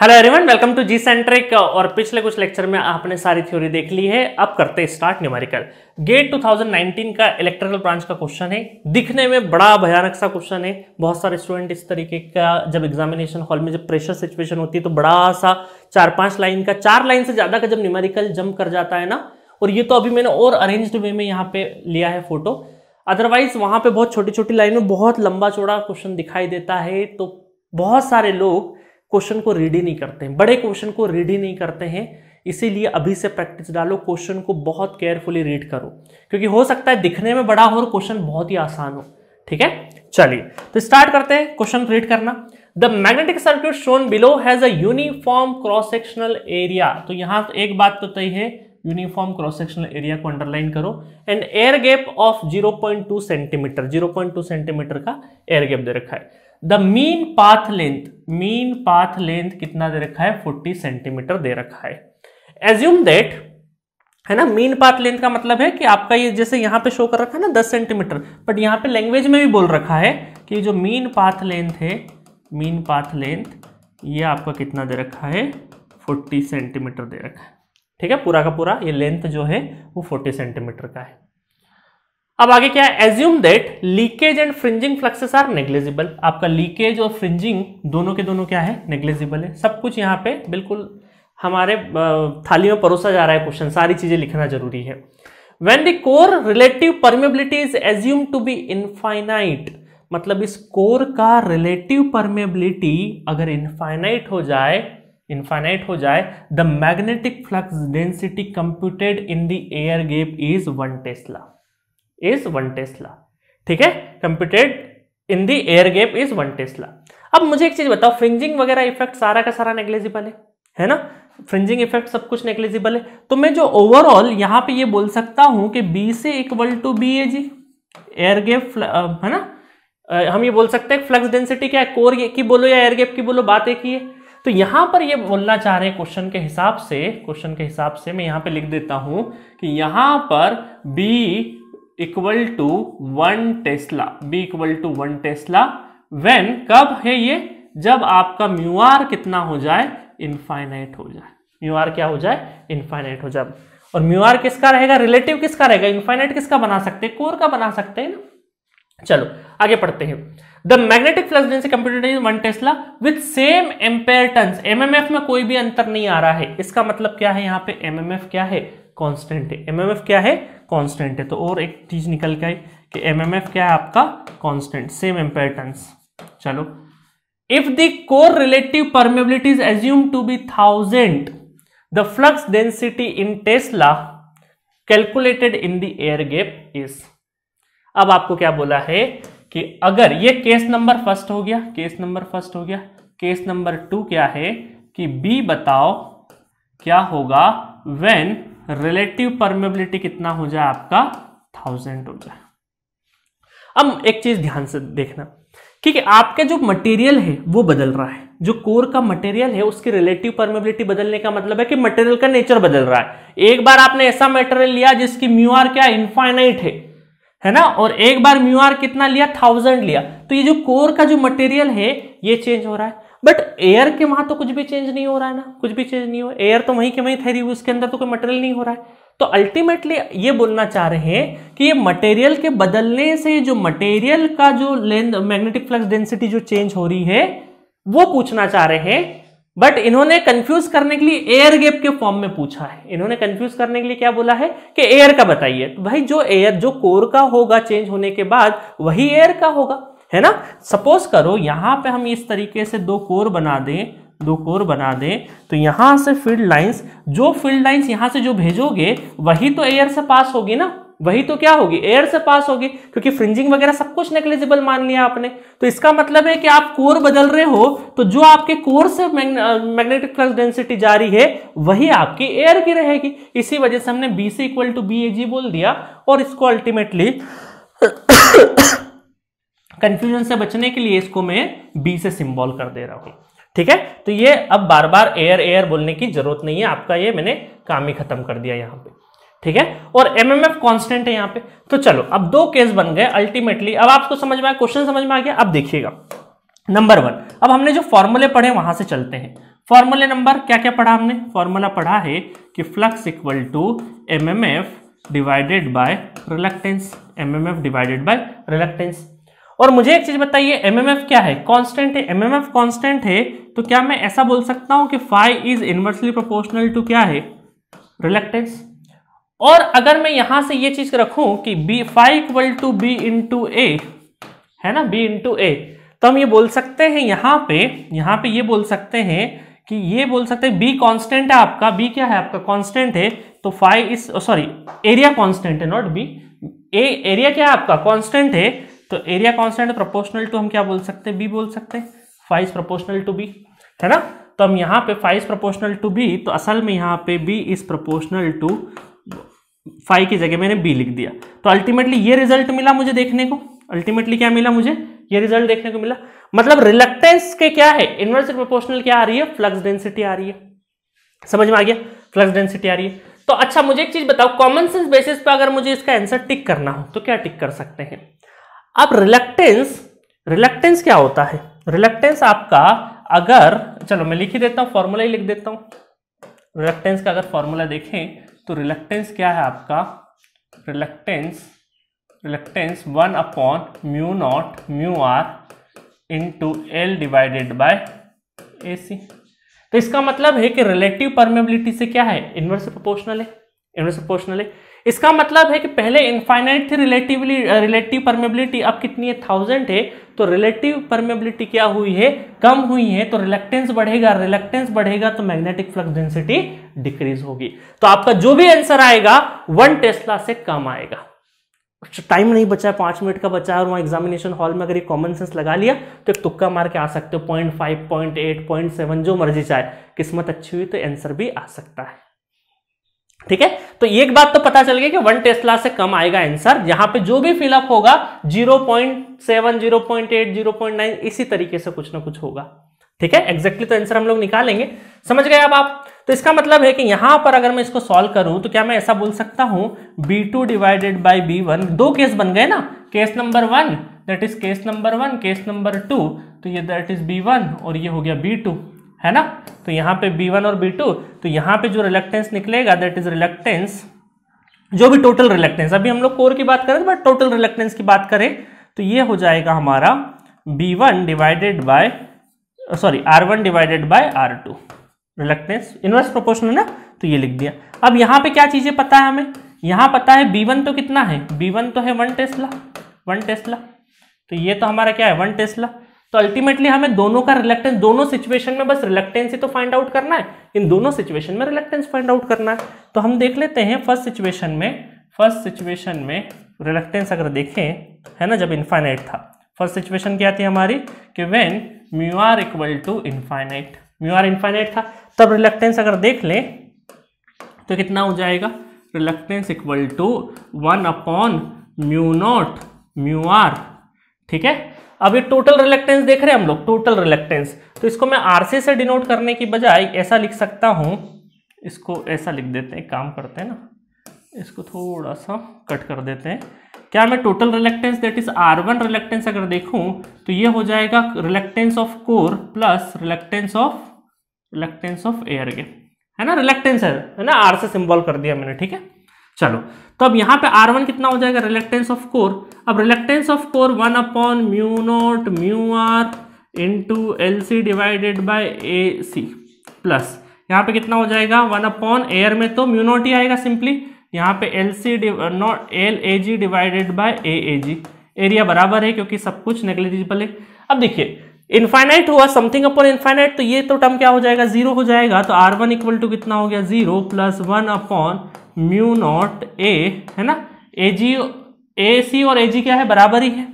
Hello everyone, welcome to G centric. और पिछले कुछ लेक्चर में आपने सारी थ्योरी देख ली है। अब करते हैं स्टार्ट न्यूमेरिकल। गेट 2019 का इलेक्ट्रिकल ब्रांच का क्वेश्चन है। दिखने में बड़ा भयानक सा क्वेश्चन है। बहुत सारे स्टूडेंट इस तरीके का जब एग्जामिनेशन हॉल में जब प्रेशर सिचुएशन होती है तो बड़ा सा 4-5 लाइन का, 4 लाइन से ज्यादा का जब न्यूमेरिकल जंप कर जाता है ना। और ये तो अभी मैंने और अरेंज्ड वे में यहाँ पे लिया है फोटो, अदरवाइज वहां पे बहुत छोटी छोटी लाइन में बहुत लंबा चौड़ा क्वेश्चन दिखाई देता है। तो बहुत सारे लोग क्वेश्चन को रीड ही नहीं करते हैं, बड़े क्वेश्चन को रीड ही नहीं करते हैं। इसीलिए अभी से प्रैक्टिस डालो, क्वेश्चन को बहुत केयरफुली रीड करो, क्योंकि हो सकता है दिखने में बड़ा हो और क्वेश्चन बहुत ही आसान हो। ठीक है, चलिए तो स्टार्ट करते हैं क्वेश्चन रीड करना। The magnetic circuit shown below has a uniform cross sectional area. तो यहां एक बात तो तय है, यूनिफॉर्म क्रॉस सेक्शनल एरिया को अंडरलाइन करो। And air gap of 0.2 centimetre, 0.2 centimetre का एयर गैप दे रखा है। द मीन पाथ लेंथ कितना दे रखा है? 40 सेंटीमीटर दे रखा है। एज्यूम दैट, है ना, मीन पाथ लेंथ का मतलब है कि आपका ये जैसे यहां पे शो कर रखा है ना 10 सेंटीमीटर, बट यहां पे लैंग्वेज में भी बोल रखा है कि जो मीन पाथ लेंथ है, मीन पाथ लेंथ ये आपका कितना दे रखा है? 40 सेंटीमीटर दे रखा है। ठीक है, पूरा का पूरा ये लेंथ जो है वो 40 सेंटीमीटर का है। अब आगे क्या है? Assume that leakage and fringing fluxes are negligible. आपका लीकेज और फ्रिंजिंग दोनों के दोनों क्या है? नेग्लिजिबल है। सब कुछ यहाँ पे बिल्कुल हमारे थाली में परोसा जा रहा है क्वेश्चन, सारी चीजें लिखना जरूरी है। When the core relative permeability is assume to be infinite, मतलब इस कोर का रिलेटिव परमेबिलिटी अगर इनफाइनाइट हो जाए, the magnetic flux density computed in the air gap is 1 Tesla. ठीक है, computed in the air gap is 1 Tesla. अब मुझे एक चीज बताओ, फ्रिंजिंग वगैरह इफेक्ट सारा का सारा नेग्लिजिबल है ना? फ्रिंजिंग इफेक्ट सब कुछ नेग्लिजिबल है। तो मैं जो ओवरऑल यहां पे ये बोल सकता हूं कि बी से equal to B A G, air gap है ना। हम ये बोल सकते हैं फ्लक्स डेंसिटी क्या है, कोर की बोलो या एयर गैप की बोलो, बात एक ही है। तो यहां पर ये बोलना चाह रहे हैं क्वेश्चन के हिसाब से मैं यहां पे लिख देता हूं कि यहां पर B equal to 1 tesla, when, कब है ये? जब आपका म्यू आर कितना हो जाए? इनफाइनाइट हो जाए। म्यू आर क्या हो जाए? इनफाइनाइट हो जाए। और म्यू आर किसका रहेगा? रिलेटिव किसका रहेगा? इनफाइनाइट किसका बना सकते हैं? कोर का बना सकते हैं ना। चलो आगे पढ़ते हैं। The magnetic flux density computed in 1 Tesla with same ampere turns. MMF में कोई भी अंतर नहीं आ रहा है। इसका मतलब क्या है? यहाँ पे एमएमएफ क्या है? कांस्टेंट है। एमएमएफ क्या है? कांस्टेंट है। तो और एक चीज निकल के आई कि एमएमएफ क्या है आपका? Constant, same ampere turns. चलो, if the core relative permeability is assume to be 1000, the flux density in tesla calculated in the air gap is. अब आपको क्या बोला है कि अगर ये केस नंबर फर्स्ट हो गया, केस नंबर 2 क्या है कि बी बताओ क्या होगा व्हेन रिलेटिव परमेबिलिटी कितना हो जाए आपका? 1000 हो जाए। अब एक चीज ध्यान से देखना कि आपके जो मटेरियल है वो बदल रहा है। जो कोर का मटेरियल है उसकी रिलेटिव परमेबिलिटी बदलने का मतलब है कि मटेरियल का नेचर बदल रहा है। एक बार आपने ऐसा मटेरियल लिया जिसकी म्यू आर क्या? इनफाइनाइट है ना, और एक बार म्यू आर कितना लिया? 1000 लिया। तो ये जो कोर का जो मटेरियल है ये चेंज हो रहा है, बट एयर के वहां तो कुछ भी चेंज नहीं हो रहा है ना, कुछ भी चेंज नहीं हो। एयर तो वहीं के वहीं ठहरी हुई, उसके अंदर तो कोई मटेरियल नहीं हो रहा है। तो अल्टीमेटली ये बोलना चाह रहे हैं कि ये मटेरियल के बदलने से जो मटेरियल का जो लेंथ मैग्नेटिक फ्लक्स डेंसिटी जो चेंज हो रही है वो पूछना चाह रहे हैं। बट इन्होंने कंफ्यूज करने के लिए एयर गैप के फॉर्म में पूछा है। इन्होंने कंफ्यूज करने के लिए क्या बोला है कि एयर का बताइए। तो भाई जो एयर जो कोर का होगा चेंज होने के बाद वही एयर का होगा, है ना। सपोज करो यहां पे हम इस तरीके से दो कोर बना दें तो यहां से फील्ड लाइंस यहां से जो भेजोगे वही तो एयर से पास होगी ना, वही तो क्या होगी? एयर से पास होगी, क्योंकि फ्रिंजिंग वगैरह सब कुछ नेग्लिजिबल मान लिया आपने। तो इसका मतलब है कि आप कोर बदल रहे हो तो जो आपके कोर से मैग्नेटिक फ्लक्स डेंसिटी जा रही है वही आपकी एयर की रहेगी। इसी वजह से हमने बी से इक्वल टू बी ए जी बोल दिया और इसको अल्टीमेटली कंफ्यूजन से बचने के लिए इसको मैं बी से सिंबल कर दे रहा हूं। ठीक है, तो ये अब बार बार एयर बोलने की जरूरत नहीं है आपका, ये मैंने काम ही खत्म कर दिया यहां पे। ठीक है, और एमएमएफ कांस्टेंट है यहां पे। तो चलो अब 2 केस बन गए अल्टीमेटली। अब आपको समझ में आया, क्वेश्चन समझ में आ गया। अब देखिएगा नंबर 1। अब हमने जो फॉर्मूले पढ़े वहां से चलते हैं। फॉर्मूले नंबर क्या क्या पढ़ा हमने? फॉर्मूला पढ़ा है कि flux equal to MMF divided by reluctance, MMF divided by reluctance. और मुझे एक चीज बताइए, एमएमएफ क्या है? कांस्टेंट है। एमएमएफ कांस्टेंट है तो क्या मैं ऐसा बोल सकता हूं कि phi is inversely proportional to क्या है? रिलक्टेंस। और अगर मैं यहां से ये चीज रखूं कि B phi equal to B into A, है ना, बी इंटू ए, तो हम ये बोल सकते हैं यहां पे ये बोल सकते हैं कि ये बोल सकते हैं बी कांस्टेंट है आपका, बी क्या है आपका? कांस्टेंट है। तो phi is sorry area constant है, नॉट बी। एरिया क्या है आपका? कांस्टेंट है। तो एरिया कांस्टेंट प्रोपोर्शनल टू हम क्या बोल सकते हैं? बी बोल सकते हैं। Phi is proportional to B, है ना। तो हम यहाँ पे phi is proportional to B, तो असल में यहाँ पे B is proportional to phi की जगह मैंने बी लिख दिया। तो अल्टीमेटली ये रिजल्ट मिला मुझे देखने को। अल्टीमेटली क्या मिला मुझे? ये रिजल्ट देखने को मिला। मतलब रिलक्टेंस के क्या है? इनवर्सली प्रोपोर्शनल क्या आ रही है? फ्लक्स डेंसिटी आ रही है। समझ में आ गया? फ्लक्स डेंसिटी आ रही है। तो अच्छा मुझे एक चीज बताओ, कॉमन सेंस बेसिस पे अगर मुझे इसका आंसर टिक करना हो तो क्या टिक कर सकते हैं? अब रिलक्टेंस क्या होता है? रिलक्टेंस आपका, अगर चलो मैं लिख ही देता हूं, फॉर्मूला ही लिख देता हूं। रिलक्टेंस का अगर फॉर्मूला देखें तो रिलक्टेंस क्या है आपका? Reluctance 1 upon mu not mu R into L divided by A C. तो इसका मतलब है कि रिलेटिव परमेबिलिटी से क्या है? इनवर्सली प्रोपोर्शनल है। इनवर्सली प्रोपोर्शनल है। इसका मतलब है कि पहले इनफाइनाइट थी रिलेटिव परमेबिलिटी, अब कितनी है? 1000 है। तो रिलेटिव परमेबिलिटी क्या हुई है? कम हुई है। तो रिलक्टेंस बढ़ेगा, रिलक्टेंस बढ़ेगा तो मैग्नेटिक फ्लक्स डेंसिटी डिक्रीज होगी। तो आपका जो भी आंसर आएगा 1 टेस्ला से कम आएगा। टाइम नहीं बचा है, 5 मिनट का बचा है, और वहां एग्जामिनेशन हॉल में अगर ये कॉमन सेंस लगा लिया तो एक तुक्का मार के आ सकते हो। 0.5, 0.8, 0.7 जो मर्जी चाहे। किस्मत अच्छी हुई तो आंसर भी आ सकता है। ठीक है, तो एक बात तो पता चल गई कि 1 टेस्ला से कम आएगा आंसर। यहां पे जो भी फिलअप होगा 0.7, 0.8, 0.9 इसी तरीके से कुछ ना कुछ होगा। ठीक है, एग्जैक्टली तो आंसर हम लोग निकालेंगे। समझ गए अब आप? तो इसका मतलब है कि यहां पर अगर मैं इसको सॉल्व करूं तो क्या मैं ऐसा बोल सकता हूं B2 डिवाइडेड बाई B1। दो केस बन गए ना, case number 1 that is case number 1, case number 2 तो ये दैट इज B1 और ये हो गया B2, है ना। तो यहाँ पे B1 और B2, तो यहाँ पे जो रिलक्टेंस निकलेगा दैट इज रिलक्टेंस, जो भी टोटल रिलक्टेंस, अभी हम लोग कोर की बात करें बट टोटल रिलक्टेंस की बात करें तो ये हो जाएगा हमारा B1 divided by R1 divided by R2। Reluctance inverse proportional है ना, तो ये लिख दिया। अब यहाँ पे क्या चीजें पता है हमें? यहाँ पता है B1 तो कितना है? B1 तो है 1 टेस्ला, 1 टेस्ला। तो ये तो हमारा क्या है? 1 टेस्ला। तो अल्टीमेटली हमें दोनों का रिलक्टेंस, दोनों सिचुएशन में बस रिलक्टेंस ही तो फाइंड आउट करना है। इन दोनों सिचुएशन में रिलक्टेंस फाइंड आउट करना है। तो हम देख लेते हैं फर्स्ट सिचुएशन में रिलक्टेंस अगर देखें, है ना, जब इनफाइनाइट था, फर्स्ट सिचुएशन क्या थी हमारी कि when mu R equal to infinite, mu R infinite था, तब रिलक्टेंस अगर देख लें तो कितना हो जाएगा? Reluctance equal to 1 upon mu not mu R. ठीक है, अब ये टोटल रिलक्टेंस देख रहे हैं हम लोग, टोटल रिलक्टेंस। तो इसको मैं आरसी से डिनोट करने की बजाय ऐसा लिख सकता हूं, इसको ऐसा लिख देते हैं, काम करते हैं ना, इसको थोड़ा सा कट कर देते हैं। क्या मैं total reluctance that is R1 reluctance अगर देखूं तो ये हो जाएगा reluctance of core plus reluctance of air gap, है ना। रिलक्टेंस है ना, R से सिंबल कर दिया मैंने। ठीक है, चलो तो अब यहाँ पे R1 कितना हो जाएगा? Reluctance of core. अब reluctance of core 1 upon mu not mu R into LC divided by AC plus यहाँ पे कितना हो जाएगा? 1 अपॉन एयर में तो म्यू नॉट ही आएगा सिंपली, यहाँ पे LAG divided by AAG। Area बराबर है क्योंकि सब कुछ नेग्लिजिबल है। अब देखिए इनफाइनाइट हुआ, समथिंग अपॉन इनफाइनाइट, तो ये तो टर्म क्या हो जाएगा? 0 हो जाएगा। तो R1 इक्वल टू कितना हो गया? 0 plus 1 upon mu not A, है ना। AC और AG क्या है? बराबर ही है।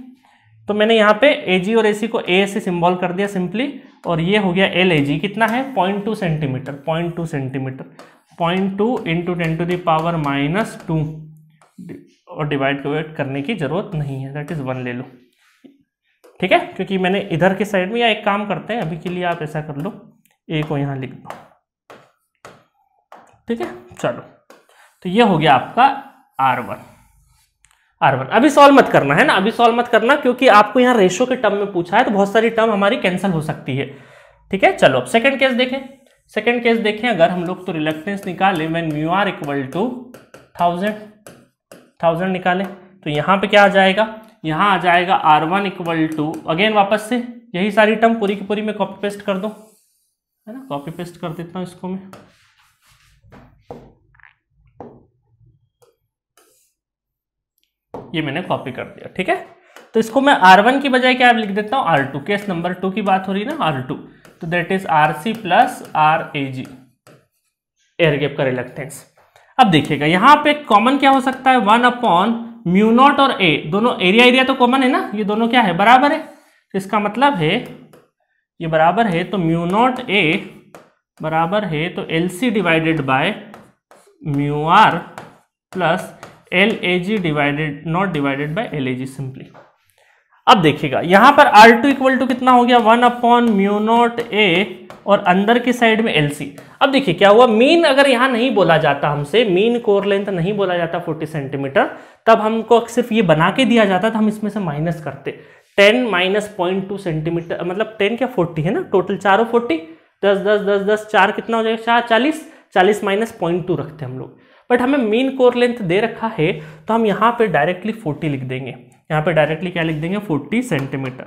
तो मैंने यहाँ पे AG और AC को A से सिंबल कर दिया सिंपली, और ये हो गया LAG कितना है? 0.2 centimetre, 0.2 centimetre, 0.2 into 10 to the power -2 और डिवाइड करने की जरूरत नहीं है, दैट इज 1 ले लो। ठीक है, क्योंकि मैंने इधर के साइड में, या एक काम करते हैं अभी के लिए आप ऐसा कर लो, A को यहाँ लिख दो। ठीक है, चलो तो ये हो गया आपका R1। R1। अभी सॉल्व मत करना है ना, अभी सॉल्व मत करना, क्योंकि आपको यहाँ रेशो के टर्म में पूछा है तो बहुत सारी टर्म हमारी कैंसिल हो सकती है। ठीक है, चलो अब सेकंड केस देखें। सेकंड केस देखें अगर हम लोग तो रिलक्टेंस निकाले when mu R equal to 1000 निकाले तो यहाँ पे क्या आ जाएगा, यहाँ आ जाएगा R1 इक्वल टू, अगेन वापस से यही सारी टर्म पूरी की पूरी मैं कॉपी पेस्ट कर दूं, है ना, कॉपी पेस्ट कर देता हूं इसको मैं। ये मैंने कॉपी कर दिया। ठीक है, तो इसको मैं R1 की बजाय क्या लिख देता हूं, R2। केस नंबर 2 की बात हो रही है ना, R2, तो that is RC plus RAG, air gap का रिलक्टेंस। अब देखिएगा यहाँ पे कॉमन क्या हो सकता है, 1/μ0 और A, दोनों एरिया तो कॉमन है ना, ये दोनों क्या है, बराबर है। तो इसका मतलब है ये बराबर है, तो μ0 A बराबर है तो LC divided bye μr plus LAG divided not divided by LAG simply. अब देखिएगा यहाँ पर R2 इक्वल टू कितना हो गया, 1/μ0 A और अंदर की साइड में LC। अब देखिए क्या हुआ, मीन अगर यहाँ नहीं बोला जाता हमसे, मीन कोर लेंथ नहीं बोला जाता 40 सेंटीमीटर, तब हमको सिर्फ ये बना के दिया जाता था, हम इसमें से माइनस करते 10 माइनस 0.2 सेंटीमीटर, मतलब 10 क्या 40 है ना, टोटल चारों 40, 10 10 10 10 4 कितना हो जाएगा, 40 40 माइनस 0.2 रखते हैं हम लोग। बट हमें मीन कोर लेंथ दे रखा है तो हम यहाँ पे डायरेक्टली 40 लिख देंगे। यहाँ पे डायरेक्टली क्या लिख देंगे, 40 centimetre,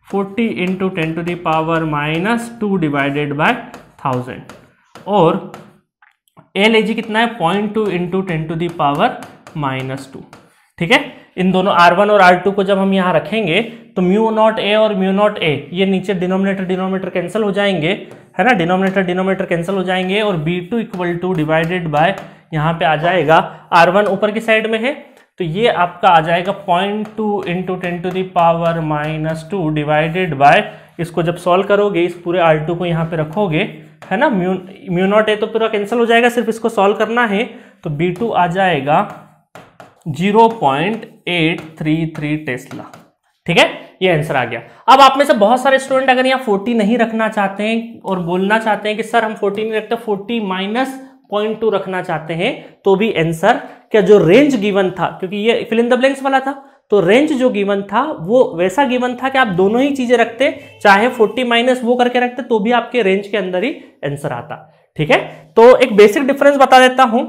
40 into 10 to the power -2 divided by 1000, और LAG कितना है, 0.2 इंटू 10 टू द पावर -2। ठीक है, इन दोनों R1 और R2 को जब हम यहाँ रखेंगे तो μ0 A और μ0 A ये नीचे डिनोमिनेटर कैंसिल हो जाएंगे, है ना, डिनोमिनेटर कैंसिल हो जाएंगे, और B2 equal two divided by यहाँ पे आ जाएगा R1 ऊपर की साइड में है तो ये आपका आ जाएगा 0.2 into 10 to the power -2 divided by, इसको जब सॉल्व करोगे इस पूरे R2 को यहाँ पे रखोगे, है ना, μ0 A तो पूरा कैंसिल हो जाएगा, सिर्फ इसको सॉल्व करना है, तो B2 आ जाएगा 0.833 टेस्ला। ठीक है, ये आंसर आ गया। अब आप में से बहुत सारे स्टूडेंट अगर यहाँ 40 नहीं रखना चाहते हैं और बोलना चाहते हैं कि सर हम 40 नहीं रखते, 40 माइनस 0.2 रखना चाहते हैं, तो भी आंसर क्या जो रेंज गिवन था, क्योंकि ये फिल इन द ब्लैंक्स वाला था, तो रेंज जो गिवन था वो वैसा गिवन था कि आप दोनों ही चीजें रखते, चाहे 40 माइनस वो करके रखते, तो भी आपके रेंज के अंदर ही आंसर आता। ठीक है, तो एक बेसिक डिफरेंस बता देता हूं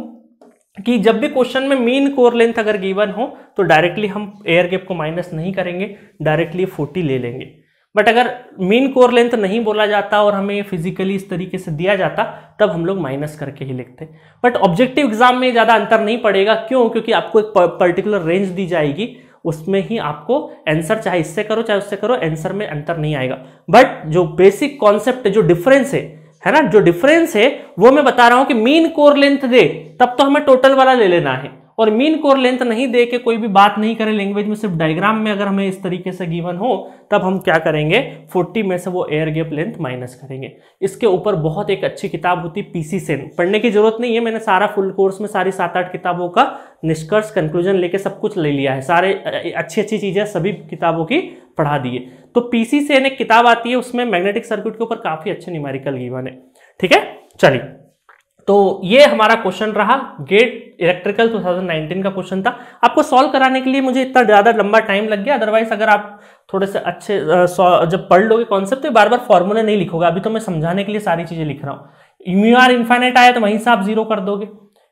कि जब भी क्वेश्चन में मीन कोर लेंथ अगर गिवन हो तो डायरेक्टली हम एयर गैप को माइनस नहीं करेंगे, डायरेक्टली 40 ले लेंगे। बट अगर मीन कोर लेंथ नहीं बोला जाता और हमें फिजिकली इस तरीके से दिया जाता तब हम लोग माइनस करके ही लिखते। बट ऑब्जेक्टिव एग्जाम में ज़्यादा अंतर नहीं पड़ेगा, क्यों, क्योंकि आपको एक पर्टिकुलर रेंज दी जाएगी, उसमें ही आपको आंसर चाहे इससे करो चाहे उससे करो, आंसर में अंतर नहीं आएगा। बट जो बेसिक कॉन्सेप्ट है, जो डिफरेंस है ना, जो डिफरेंस है वो मैं बता रहा हूं कि मीन कोर लेंथ दे तब तो हमें टोटल वाला ले लेना है, और मीन कोर लेंथ नहीं दे के कोई भी बात नहीं करे लैंग्वेज में, सिर्फ डायग्राम में अगर हमें इस तरीके से गिवन हो तब हम क्या करेंगे, 40 में से वो एयर गैप लेंथ माइनस करेंगे। इसके ऊपर बहुत एक अच्छी किताब होती है PC सेन, पढ़ने की जरूरत नहीं है, मैंने सारा फुल कोर्स में सारी 7-8 किताबों का निष्कर्ष कंक्लूजन लेके सब कुछ ले लिया है, सारे अच्छी चीजें सभी किताबों की पढ़ा दिए। तो PC सेन एक किताब आती है, उसमें मैग्नेटिक सर्किट के ऊपर काफी अच्छे न्यूमेरिकल गिवन है। ठीक है, चलिए, तो ये हमारा क्वेश्चन रहा, गेट इलेक्ट्रिकल 2019 का क्वेश्चन था। आपको सॉल्व कराने के लिए मुझे इतना ज्यादा लंबा टाइम लग गया, अदरवाइज अगर आप थोड़े से अच्छे जब पढ़ लोगे कॉन्सेप्ट तो बार बार फॉर्मूले नहीं लिखोगे। अभी तो मैं समझाने के लिए सारी चीजें लिख रहा हूँ। म्यू आर इनफाइनाइट आया तो वहीं से आप 0 कर दोगे,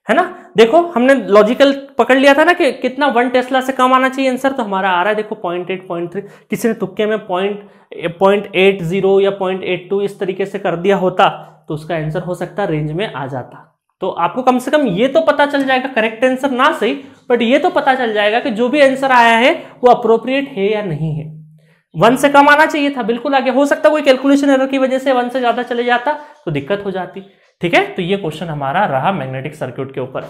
है ना। देखो हमने लॉजिकल पकड़ लिया था ना कि कितना 1 टेस्ला से कम आना चाहिए आंसर, तो हमारा आ रहा है देखो 0.8 0.3, किसी ने तुक्के में 0.80 या 0.82 इस तरीके से कर दिया होता तो उसका आंसर हो सकता रेंज में आ जाता। तो आपको कम से कम ये तो पता चल जाएगा, करेक्ट आंसर ना सही बट ये तो पता चल जाएगा कि जो भी आंसर आया है वो अप्रोप्रिएट है या नहीं है। 1 से कम आना चाहिए था, बिल्कुल आगे, हो सकता कोई कैलकुलेशन एरर की वजह से 1 से ज्यादा चले जाता तो दिक्कत हो जाती। ठीक है, तो ये क्वेश्चन हमारा रहा मैग्नेटिक सर्किट के ऊपर।